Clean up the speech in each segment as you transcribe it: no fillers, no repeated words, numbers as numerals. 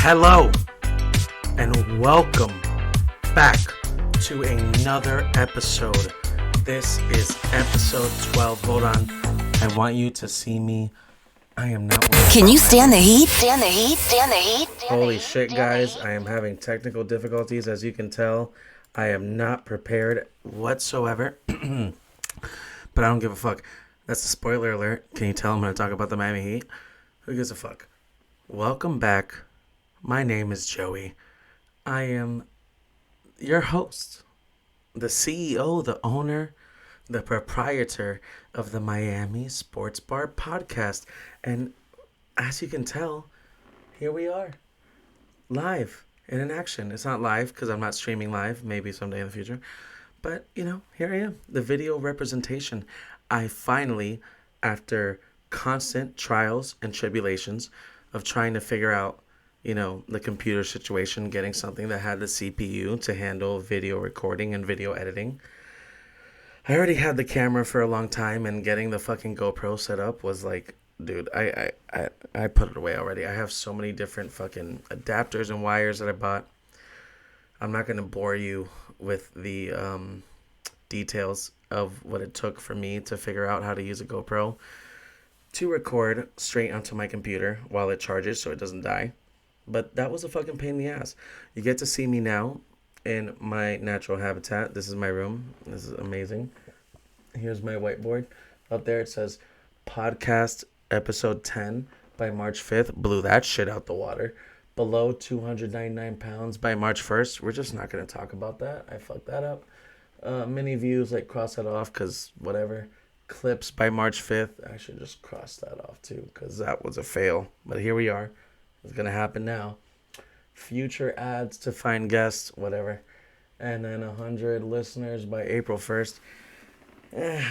Hello and welcome back to another episode. This is episode 12. Hold on. I want you to see me. I am not. Can you stand the heat? Stand the heat? Stand the heat? Holy shit, guys. I am having technical difficulties. As you can tell, I am not prepared whatsoever. But I don't give a fuck. That's a spoiler alert. Can you tell I'm going to talk about the Miami Heat? Who gives a fuck? Welcome back. My name is Joey. I am your host, the CEO, the owner, the proprietor of the Miami Sports Bar podcast. And as you can tell, here we are, live and in action. It's not live because I'm not streaming live, maybe someday in the future. But, here I am, the video representation. I finally, after constant trials and tribulations of trying to figure out, the computer situation, getting something that had the CPU to handle video recording and video editing. I already had the camera for a long time, and getting the fucking GoPro set up was like, dude, I put it away already. I have so many different fucking adapters and wires that I bought. I'm not going to bore you with the details of what it took for me to figure out how to use a GoPro to record straight onto my computer while it charges so it doesn't die. But that was a fucking pain in the ass. You get to see me now in my natural habitat. This is my room. This is amazing. Here's my whiteboard. Up there it says podcast episode 10 by March 5th. Blew that shit out the water. Below 299 pounds by March 1st. We're just not going to talk about that. I fucked that up. Many views, cross that off because whatever. Clips by March 5th. I should just cross that off too because that was a fail. But here we are. It's going to happen now. Future ads to find guests, whatever. And then 100 listeners by April 1st.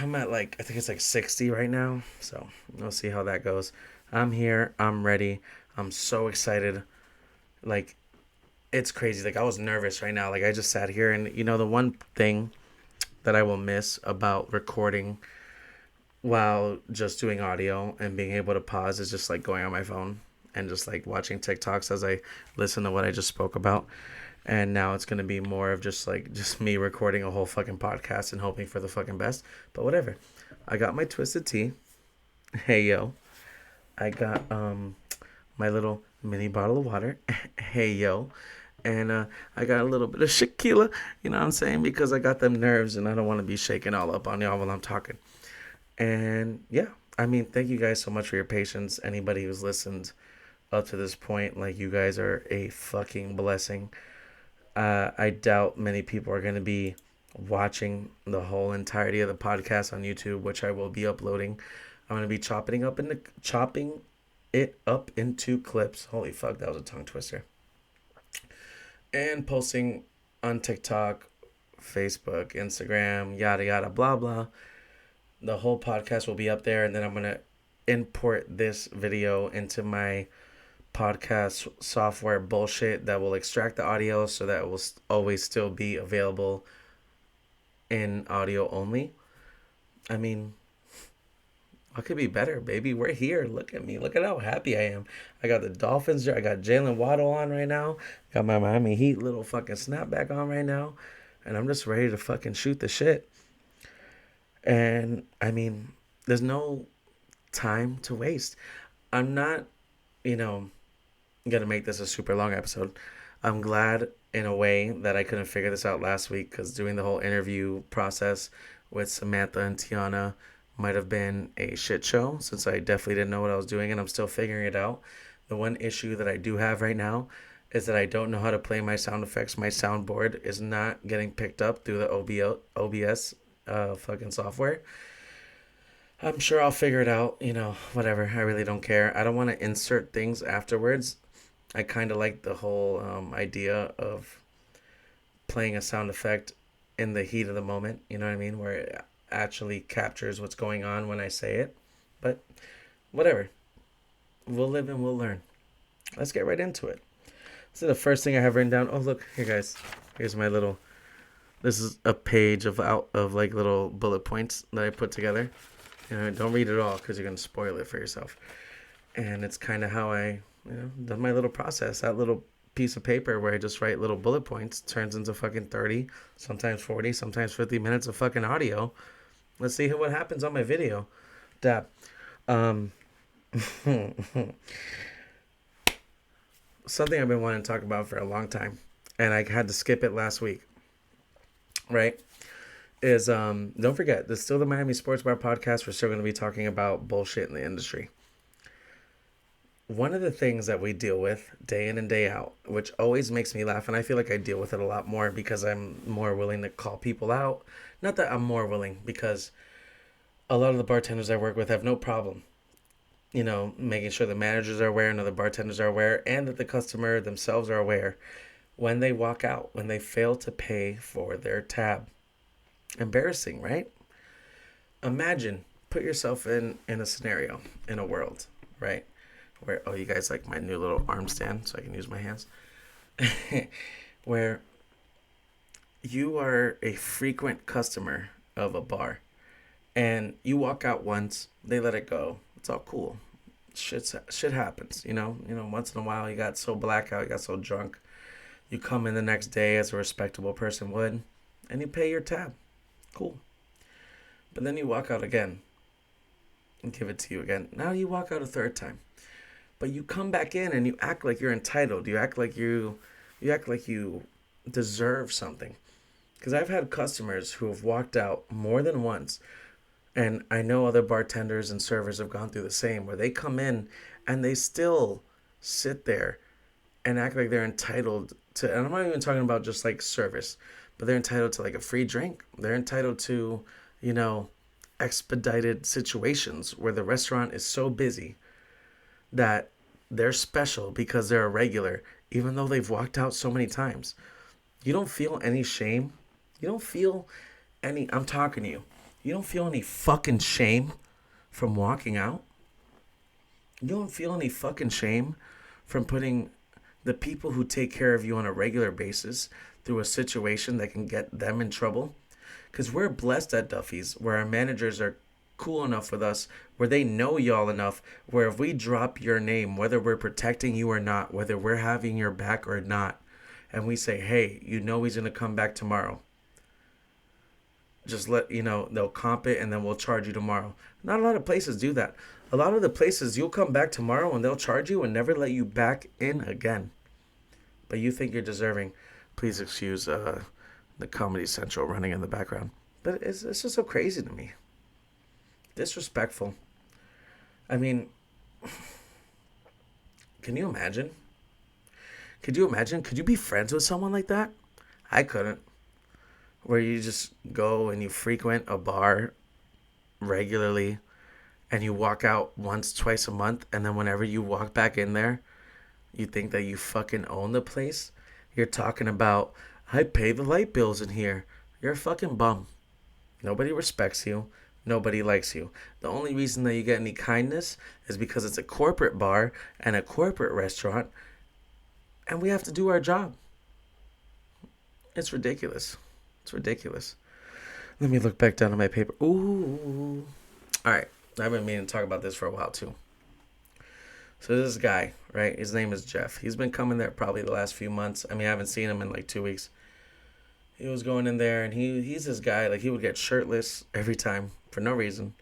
I'm at I think it's 60 right now. So we'll see how that goes. I'm here. I'm ready. I'm so excited. It's crazy. I was nervous right now. I just sat here and, the one thing that I will miss about recording while just doing audio and being able to pause is just going on my phone and just watching TikToks as I listen to what I just spoke about. And now it's going to be more of just me recording a whole fucking podcast and hoping for the fucking best. But whatever. I got my Twisted Tea. Hey, yo. I got my little mini bottle of water. Hey, yo. And I got a little bit of Shaquila. You know what I'm saying? Because I got them nerves and I don't want to be shaking all up on y'all while I'm talking. And yeah. Thank you guys so much for your patience. Anybody who's listened up to this point, you guys are a fucking blessing. I doubt many people are going to be watching the whole entirety of the podcast on YouTube, which I will be uploading. I'm going to be chopping it up into clips. Holy fuck, that was a tongue twister. And posting on TikTok, Facebook, Instagram, yada yada, blah blah. The whole podcast will be up there, and then I'm going to import this video into my podcast software bullshit that will extract the audio so that it will always still be available in audio only. What could be better, baby? We're here. Look at me. Look at how happy I am. I got the Dolphins there. I got Jalen Waddle on right now. Got my Miami Heat little fucking snapback on right now. And I'm just ready to fucking shoot the shit. And, there's no time to waste. I'm not, going to make this a super long episode. I'm glad in a way that I couldn't figure this out last week because doing the whole interview process with Samantha and Tiana might have been a shit show since I definitely didn't know what I was doing and I'm still figuring it out. The one issue that I do have right now is that I don't know how to play my sound effects. My soundboard is not getting picked up through the OBS fucking software. I'm sure I'll figure it out, whatever. I really don't care. I don't want to insert things afterwards. I kind of like the whole idea of playing a sound effect in the heat of the moment, where it actually captures what's going on when I say it. But whatever. We'll live and we'll learn. Let's get right into it. This is the first thing I have written down. Oh, look, here, guys. Here's my little... This is a page of little bullet points that I put together. Don't read it all because you're going to spoil it for yourself. And it's kind of how I done my little process. That little piece of paper where I just write little bullet points turns into fucking 30, sometimes 40, sometimes 50 minutes of fucking audio. Let's see what happens on my video. Dab. Um, Something I've been wanting to talk about for a long time, and I had to skip it last week, right? Is don't forget, this is still the Miami Sports Bar podcast. We're still going to be talking about bullshit in the industry. One of the things that we deal with day in and day out, which always makes me laugh, and I feel like I deal with it a lot more because I'm more willing to call people out. Not that I'm more willing, because a lot of the bartenders I work with have no problem, making sure the managers are aware and other bartenders are aware, and that the customer themselves are aware when they walk out, when they fail to pay for their tab. Embarrassing, right? Imagine, put yourself in a scenario, in a world, right? Where, you guys like my new little arm stand so I can use my hands? Where you are a frequent customer of a bar and you walk out once, they let it go. It's all cool. Shit happens, once in a while you got so blackout, you got so drunk. You come in the next day as a respectable person would, and you pay your tab. Cool. But then you walk out again and give it to you again. Now you walk out a third time. But you come back in and you act like you're entitled. You act like you deserve something. Because I've had customers who have walked out more than once, and I know other bartenders and servers have gone through the same, where they come in and they still sit there and act like they're entitled to, and I'm not even talking about just like service, but they're entitled to like a free drink. They're entitled to, expedited situations where the restaurant is so busy that they're special because they're a regular, even though they've walked out so many times. You don't feel any shame. You don't feel any, I'm talking to you. You don't feel any fucking shame from walking out. You don't feel any fucking shame from putting the people who take care of you on a regular basis through a situation that can get them in trouble. Because we're blessed at Duffy's, where our managers are cool enough with us, where they know y'all enough, where if we drop your name, whether we're protecting you or not, whether we're having your back or not, and we say, hey, he's going to come back tomorrow, just they'll comp it and then we'll charge you tomorrow. Not a lot of places do that. A lot of the places, you'll come back tomorrow and they'll charge you and never let you back in again. But you think you're deserving. Please excuse the Comedy Central running in the background. But it's just so crazy to me. Disrespectful. I mean, can you imagine? Could you imagine? Could you be friends with someone like that? I couldn't. Where you just go and you frequent a bar regularly and you walk out once, twice a month, and then whenever you walk back in there, you think that you fucking own the place? You're talking about, I pay the light bills in here. You're a fucking bum. Nobody respects you. Nobody likes you. The only reason that you get any kindness is because it's a corporate bar and a corporate restaurant, and we have to do our job. It's ridiculous. It's ridiculous. Let me look back down at my paper. Ooh. All right. I've been meaning to talk about this for a while, too. So this guy, right? His name is Jeff. He's been coming there probably the last few months. I mean, I haven't seen him in like 2 weeks. He was going in there, and he's this guy. Like, he would get shirtless every time for no reason.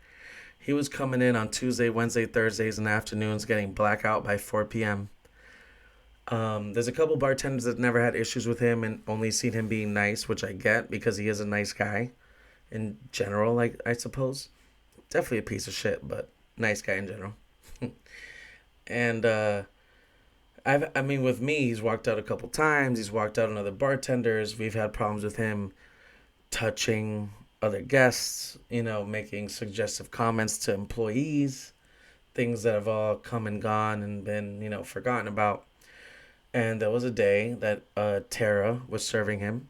He was coming in on Tuesday, Wednesday, Thursdays, and afternoons, getting blackout by 4 p.m. There's a couple bartenders that never had issues with him and only seen him being nice, which I get because he is a nice guy in general, like, I suppose. Definitely a piece of shit, but nice guy in general. And with me, he's walked out a couple times. He's walked out on other bartenders. We've had problems with him touching other guests, making suggestive comments to employees, things that have all come and gone and been, forgotten about. And there was a day that Tara was serving him,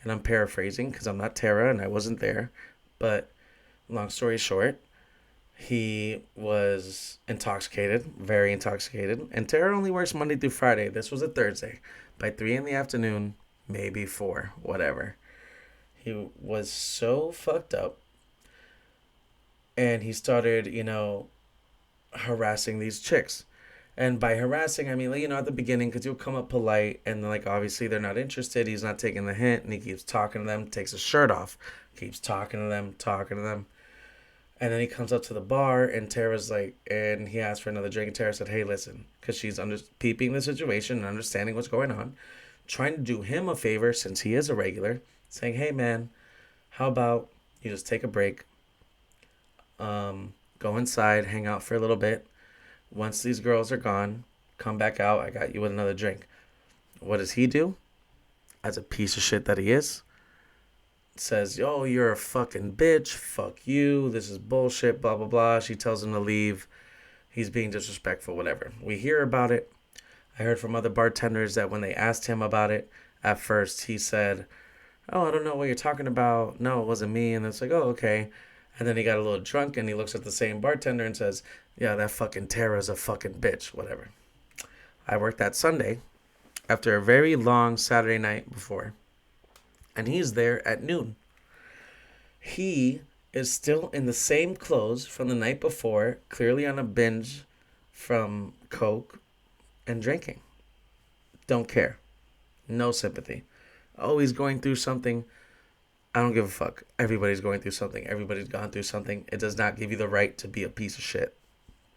and I'm paraphrasing because I'm not Tara and I wasn't there. But long story short, he was intoxicated, very intoxicated. And Tara only works Monday through Friday. This was a Thursday. By 3 in the afternoon, maybe 4, whatever. He was so fucked up. And he started, harassing these chicks. And by harassing, I mean, like, at the beginning, because you'll come up polite, and like obviously they're not interested. He's not taking the hint, and he keeps talking to them, takes his shirt off, keeps talking to them, talking to them. And then he comes up to the bar, and Tara's like, and he asked for another drink. And Tara said, "Hey, listen," because she's peeping the situation and understanding what's going on, trying to do him a favor since he is a regular, saying, "Hey, man, how about you just take a break, go inside, hang out for a little bit. Once these girls are gone, come back out. I got you with another drink." What does he do? As a piece of shit that he is, says, "Yo, you're a fucking bitch. Fuck you. This is bullshit, blah, blah, blah." She tells him to leave. He's being disrespectful, whatever. We hear about it. I heard from other bartenders that when they asked him about it, at first he said, "Oh, I don't know what you're talking about. No, it wasn't me." And it's like, "Oh, okay." And then he got a little drunk and he looks at the same bartender and says, "Yeah, that fucking Tara's a fucking bitch," whatever. I worked that Sunday after a very long Saturday night before. And he's there at noon. He is still in the same clothes from the night before, clearly on a binge from coke and drinking. Don't care. No sympathy. Oh, he's going through something. I don't give a fuck. Everybody's going through something. Everybody's gone through something. It does not give you the right to be a piece of shit.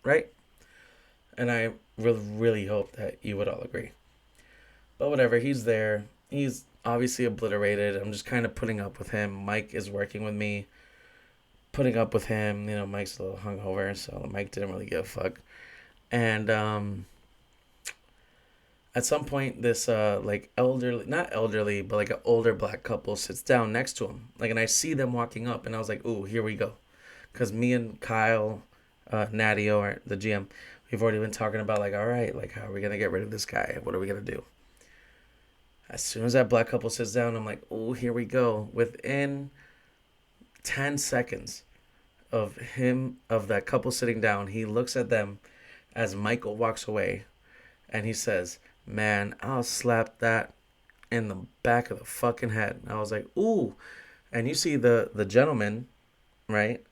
Right? And I really, really hope that you would all agree. But whatever, he's there. He's obviously obliterated. I'm just kind of putting up with him. Mike is working with me, putting up with him. Mike's a little hungover, so Mike didn't really give a fuck. And at some point, this elderly, not elderly, but like an older black couple sits down next to him. And I see them walking up, and I was like, "Ooh, here we go," because me and Kyle, Natty, or the GM, we've already been talking about all right, how are we gonna get rid of this guy? What are we gonna do? As soon as that black couple sits down, I'm like, "Oh, here we go." Within 10 seconds of that couple sitting down, he looks at them as Michael walks away, and he says, "Man, I'll slap that in the back of the fucking head." And I was like, "Ooh." And you see the gentleman, right,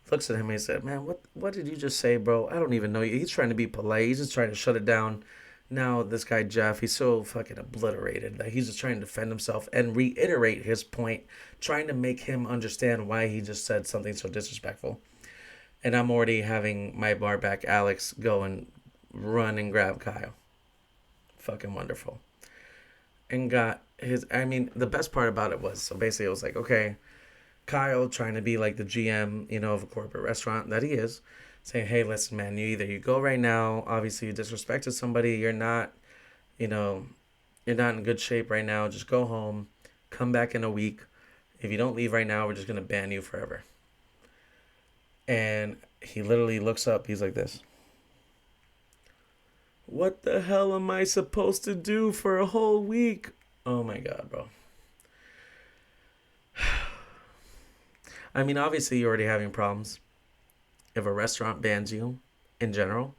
looks at him and he said, "Man, what did you just say, bro? I don't even know you." He's trying to be polite. He's just trying to shut it down. Now, this guy, Jeff, he's so fucking obliterated that he's just trying to defend himself and reiterate his point, trying to make him understand why he just said something so disrespectful. And I'm already having my bar back, Alex, go and run and grab Kyle. Fucking wonderful. And got the best part about it was, so basically it was like, okay, Kyle trying to be like the GM, of a corporate restaurant that he is, saying, "Hey, listen, man, you go right now. Obviously, you disrespected somebody. You're not in good shape right now. Just go home. Come back in a week. If you don't leave right now, we're just going to ban you forever." And he literally looks up. He's like this. "What the hell am I supposed to do for a whole week?" Oh, my God, bro. Obviously, you're already having problems if a restaurant bans you in general.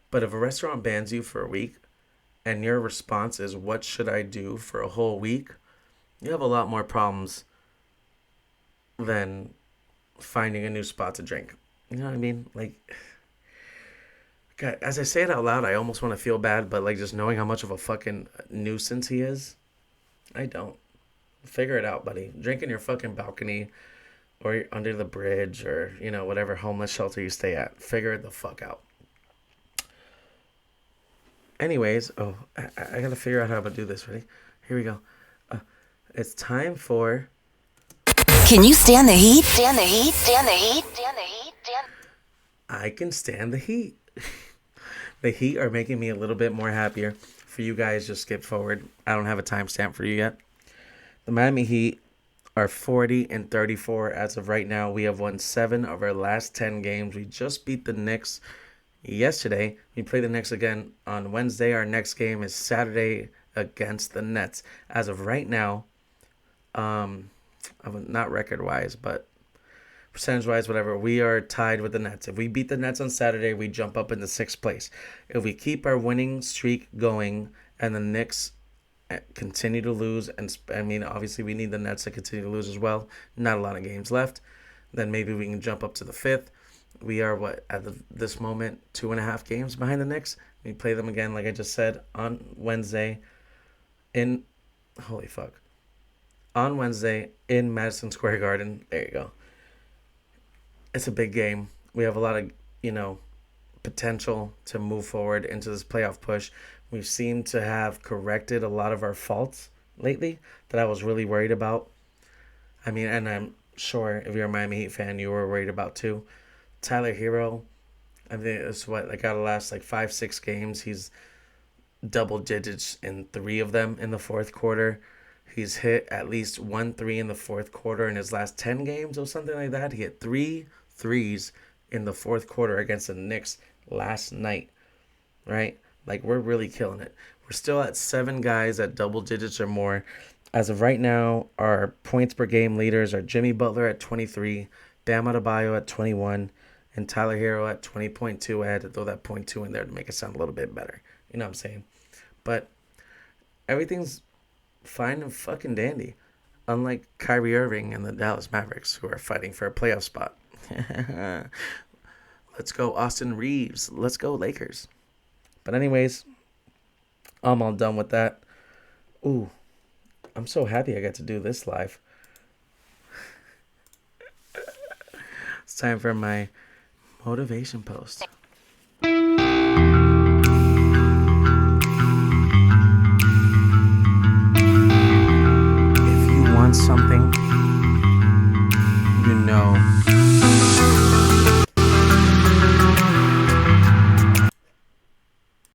But if a restaurant bans you for a week and your response is, "What should I do for a whole week?" you have a lot more problems than finding a new spot to drink. You know what I mean? God, as I say it out loud, I almost want to feel bad, but just knowing how much of a fucking nuisance he is, I don't. Figure it out, buddy. Drink in your fucking balcony or under the bridge or, whatever homeless shelter you stay at. Figure it the fuck out. Anyways, I gotta figure out how to do this. Ready? Here we go. It's time for... Can you stand the heat? Stand the heat? Stand the heat? Stand the heat? I can stand the heat. The Heat are making me a little bit more happier. For you guys, just skip forward. I don't have a timestamp for you yet. The Miami Heat are 40-34 as of right now. We have won 7 of our last 10 games. We just beat the Knicks yesterday. We play the Knicks again on Wednesday. Our next game is Saturday against the Nets. As of right now, not record-wise, but percentage-wise, whatever, we are tied with the Nets. If we beat the Nets on Saturday, we jump up into 6th place. If we keep our winning streak going and the Knicks continue to lose, and obviously we need the Nets to continue to lose as well, not a lot of games left, then maybe we can jump up to the 5th. We are this moment 2.5 games behind the Knicks. We play them again, like I just said, on Wednesday in holy fuck. On Wednesday in Madison Square Garden. There you go. It's a big game. We have a lot of, potential to move forward into this playoff push. We seem to have corrected a lot of our faults lately that I was really worried about. I mean, and I'm sure if you're a Miami Heat fan, you were worried about too. Tyler Hero, I think it's out of the last 5-6 games, he's double digits in 3 of them in the fourth quarter. He's hit at least 1 3 in the fourth quarter in his last 10 games or something like that. He hit 3 threes in the fourth quarter against the Knicks last night, right? We're really killing it. We're still at 7 guys at double digits or more. As of right now, our points per game leaders are Jimmy Butler at 23, Bam Adebayo at 21, and Tyler Hero at 20.2. I had to throw that 0.2 in there to make it sound a little bit better. You know what I'm saying? But everything's fine and fucking dandy. Unlike Kyrie Irving and the Dallas Mavericks, who are fighting for a playoff spot. Let's go Austin Reeves. Let's go Lakers. But anyways, I'm all done with that. Ooh, I'm so happy I got to do this live. It's time for my motivation post. If you want something, you know